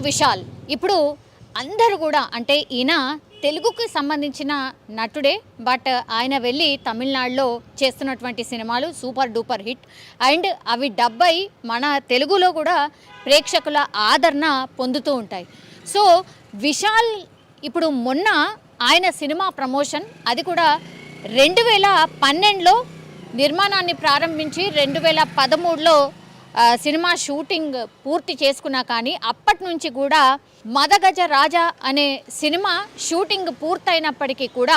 విశాల్ ఇప్పుడు అందరూ కూడా అంటే ఈయన తెలుగుకి సంబంధించిన నటుడే. బట్ ఆయన వెళ్ళి తమిళనాడులో చేస్తున్నటువంటి సినిమాలు సూపర్ డూపర్ హిట్ అండ్ అవి డబ్ అయి మన తెలుగులో కూడా ప్రేక్షకుల ఆదరణ పొందుతూ ఉంటాయి. సో విశాల్ ఇప్పుడు మొన్న ఆయన సినిమా ప్రమోషన్ అది కూడా 2012లో నిర్మాణాన్ని ప్రారంభించి 2013లో సినిమా షూటింగ్ పూర్తి చేసుకున్నా కానీ అప్పటి నుంచి కూడా మదగజ రాజా అనే సినిమా షూటింగ్ పూర్తయినప్పటికీ కూడా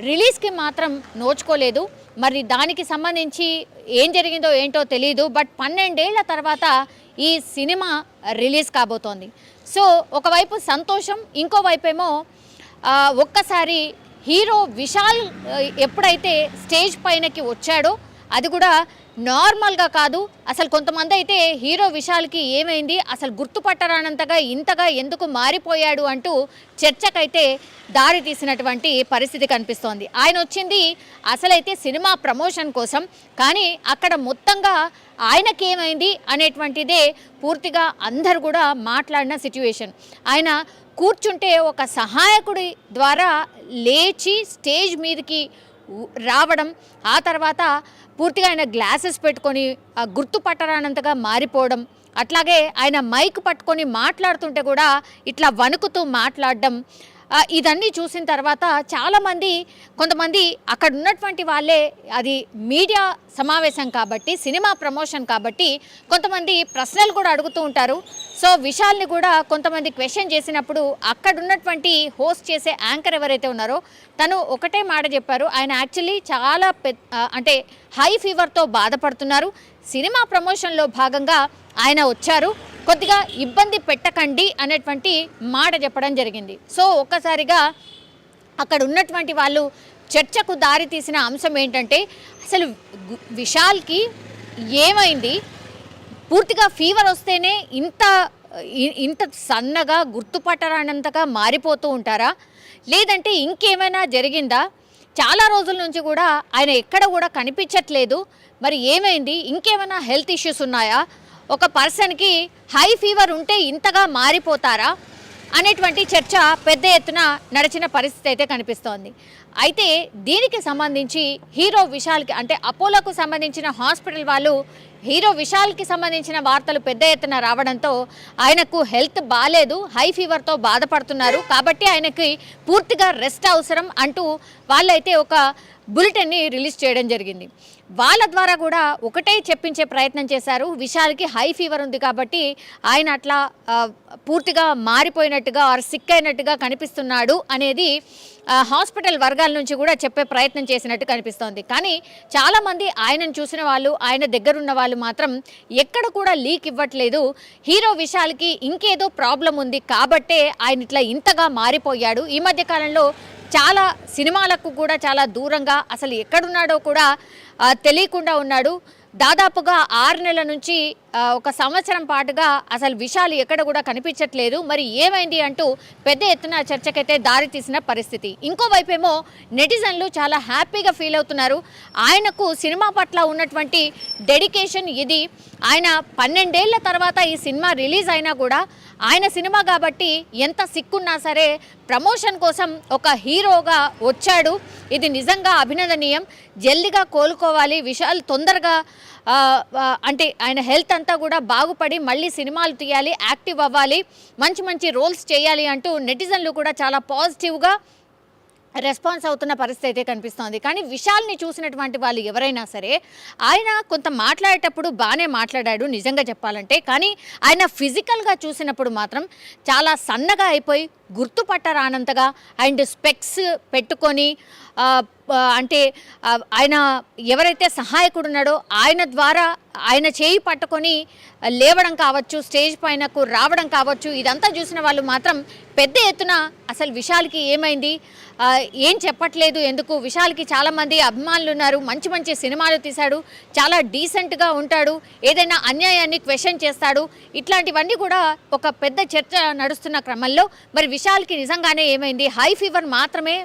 రిలీజ్కి మాత్రం నోచుకోలేదు. మరి దానికి సంబంధించి ఏం జరిగిందో ఏంటో తెలియదు. బట్ 12 ఏళ్ల తర్వాత ఈ సినిమా రిలీజ్ కాబోతోంది. సో ఒకవైపు సంతోషం, ఇంకోవైపు ఏమో ఒక్కసారి హీరో విశాల్ ఎప్పుడైతే స్టేజ్ పైనకి వచ్చాడో అది కూడా నార్మల్గా కాదు. అసలు కొంతమంది అయితే హీరో విశాల్కి ఏమైంది, అసలు గుర్తుపట్టరానంతగా ఇంతగా ఎందుకు మారిపోయాడు అంటూ చర్చకైతే దారి తీసినటువంటి పరిస్థితి కనిపిస్తోంది. ఆయన వచ్చింది అసలైతే సినిమా ప్రమోషన్ కోసం, కానీ అక్కడ మొత్తంగా ఆయనకేమైంది అనేటువంటిదే పూర్తిగా అందరు కూడా మాట్లాడిన సిచ్యువేషన్. ఆయన కూర్చుంటే ఒక సహాయకుడి ద్వారా లేచి స్టేజ్ మీదకి రావడం, ఆ తర్వాత పూర్తిగా ఆయన గ్లాసెస్ పెట్టుకొని గుర్తుపట్టరానంతగా మారిపోవడం, అట్లాగే ఆయన మైక్ పట్టుకొని మాట్లాడుతుంటే కూడా ఇట్లా వణుకుతూ మాట్లాడడం, ఇదన్నీ చూసిన తర్వాత చాలామంది కొంతమంది అక్కడ ఉన్నటువంటి వాళ్ళే, అది మీడియా సమావేశం కాబట్టి సినిమా ప్రమోషన్ కాబట్టి కొంతమంది ప్రశ్నలు కూడా అడుగుతూ ఉంటారు. సో విశాల్ని కూడా కొంతమంది క్వశ్చన్ చేసినప్పుడు అక్కడ ఉన్నటువంటి హోస్ట్ చేసే యాంకర్ ఎవరైతే ఉన్నారో తను ఒకటే మాట చెప్పారు, ఆయన యాక్చువల్లీ చాలా అంటే హై ఫీవర్తో బాధపడుతున్నారు. సినిమా ప్రమోషన్లో భాగంగా ఆయన వచ్చారు, కొద్దిగా ఇబ్బంది పెట్టకండి అనేటువంటి మాట చెప్పడం జరిగింది. సో ఒక్కసారిగా అక్కడ ఉన్నటువంటి వాళ్ళు చర్చకు దారి తీసిన అంశం ఏంటంటే అసలు విశాల్కి ఏమైంది, పూర్తిగా ఫీవర్ వస్తేనే ఇంత సన్నగా గుర్తుపట్టరానంతగా మారిపోతూ ఉంటారా, లేదంటే ఇంకేమైనా జరిగిందా? చాలా రోజుల నుంచి కూడా ఆయన ఎక్కడ కూడా కనిపించట్లేదు, మరి ఏమైంది, ఇంకేమైనా హెల్త్ ఇష్యూస్ ఉన్నాయా, ఒక పర్సన్కి హై ఫీవర్ ఉంటే ఇంతగా మారిపోతారా అనేటువంటి చర్చ పెద్ద ఎత్తున నడిచిన పరిస్థితి అయితే కనిపిస్తోంది. అయితే దీనికి సంబంధించి హీరో విశాల్కి అంటే అపోలోకు సంబంధించిన హాస్పిటల్ వాళ్ళు హీరో విశాల్కి సంబంధించిన వార్తలు పెద్ద ఎత్తున రావడంతో ఆయనకు హెల్త్ బాగాలేదు, హై ఫీవర్తో బాధపడుతున్నారు, కాబట్టి ఆయనకి పూర్తిగా రెస్ట్ అవసరం అంటూ వాళ్ళైతే ఒక బులెటిన్ని రిలీజ్ చేయడం జరిగింది. వాళ్ళ ద్వారా కూడా ఒకటే చెప్పించే ప్రయత్నం చేశారు, విశాల్కి హై ఫీవర్ ఉంది కాబట్టి ఆయన అట్లా పూర్తిగా మారిపోయినట్టుగా ఆర్ సిక్ అయినట్టుగా కనిపిస్తున్నాడు అనేది హాస్పిటల్ వర్గాల నుంచి కూడా చెప్పే ప్రయత్నం చేసినట్టు కనిపిస్తోంది. కానీ చాలామంది ఆయనను చూసిన వాళ్ళు, ఆయన దగ్గరున్న వాళ్ళు మాత్రం ఎక్కడ కూడా లీక్ ఇవ్వట్లేదు, హీరో విశాల్కి ఇంకేదో ప్రాబ్లం ఉంది కాబట్టే ఆయన ఇట్లా ఇంతగా మారిపోయాడు, ఈ మధ్య కాలంలో చాలా సినిమాలకు కూడా చాలా దూరంగా అసలు ఎక్కడున్నాడో కూడా తెలియకుండా ఉన్నాడు, దాదాపుగా 6 నెలల నుంచి 1 సంవత్సరం పాటుగా అసలు విశాల్ ఎక్కడ కూడా కనిపించట్లేదు, మరి ఏమైంది అంటూ పెద్ద ఎత్తున చర్చకైతే దారి తీసిన పరిస్థితి. ఇంకోవైపేమో నెటిజన్లు చాలా హ్యాపీగా ఫీల్ అవుతున్నారు, ఆయనకు సినిమా పట్ల ఉన్నటువంటి డెడికేషన్ ఇది, ఆయన 12 ఏళ్ల తర్వాత ఈ సినిమా రిలీజ్ అయినా కూడా ఆయన సినిమా కాబట్టి ఎంత సిక్కున్నా సరే ప్రమోషన్ కోసం ఒక హీరోగా వచ్చాడు, ఇది నిజంగా అభినందనీయం, జల్దిగా కోలుకోవాలి విశాల్, తొందరగా అంటే ఆయన హెల్త్ అంతా కూడా బాగుపడి మళ్ళీ సినిమాలు తీయాలి, యాక్టివ్ అవ్వాలి, మంచి మంచి రోల్స్ చేయాలి అంటూ నెటిజన్లు కూడా చాలా పాజిటివ్గా రెస్పాన్స్ అవుతున్న పరిస్థితి అయితే కనిపిస్తోంది. కానీ విశాల్ని చూసినటువంటి వాళ్ళు ఎవరైనా సరే ఆయన కొంత మాట్లాడేటప్పుడు బాగానే మాట్లాడాడు నిజంగా చెప్పాలంటే, కానీ ఆయన ఫిజికల్గా చూసినప్పుడు మాత్రం చాలా సన్నగా అయిపోయి గుర్తుపట్టరానంతగా అండ్ స్పెక్స్ పెట్టుకొని అంటే ఆయన ఎవరైతే సహాయకుడు ఉన్నాడో ఆయన ద్వారా ఆయన చేయి పట్టుకొని లేవడం కావచ్చు, స్టేజ్ పైనకు రావడం కావచ్చు, ఇదంతా చూసిన వాళ్ళు మాత్రం పెద్ద ఎత్తున అసలు విశాల్కి ఏమైంది, ఏం చెప్పట్లేదు ఎందుకు, విశాల్కి చాలామంది అభిమానులు ఉన్నారు, మంచి మంచి సినిమాలు తీశాడు, చాలా డీసెంట్గా ఉంటాడు, ఏదైనా అన్యాయాన్ని క్వశ్చన్ చేస్తాడు, ఇట్లాంటివన్నీ కూడా ఒక పెద్ద చర్చ నడుస్తున్న క్రమంలో మరి విశాల్కి నిజంగానే ఏమైంది, హై ఫీవర్ మాత్రమే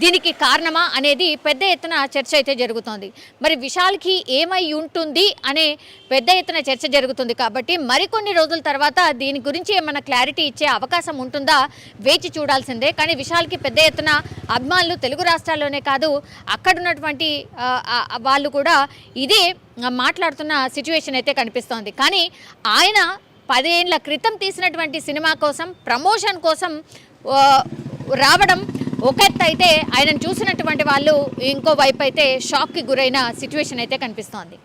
దీనికి కారణం చేద్దామా అనేది పెద్ద ఎత్తున చర్చ అయితే జరుగుతోంది. మరి విశాల్కి ఏమై ఉంటుంది అనే పెద్ద ఎత్తున చర్చ జరుగుతుంది కాబట్టి మరికొన్ని రోజుల తర్వాత దీని గురించి ఏమైనా క్లారిటీ ఇచ్చే అవకాశం ఉంటుందా వేచి చూడాల్సిందే. కానీ విశాల్కి పెద్ద ఎత్తున అభిమానులు తెలుగు రాష్ట్రాల్లోనే కాదు అక్కడున్నటువంటి వాళ్ళు కూడా ఇదే మాట్లాడుతున్న సిచ్యువేషన్ అయితే కనిపిస్తోంది. కానీ ఆయన 10 ఏళ్ల క్రితం తీసినటువంటి సినిమా కోసం ప్రమోషన్ కోసం రావడం ఒక ఎత్తు అయితే ఆయనను చూసినటువంటి వాళ్ళు ఇంకో వైపు అయితే షాక్కి గురైన సిచ్యువేషన్ అయితే కనిపిస్తోంది.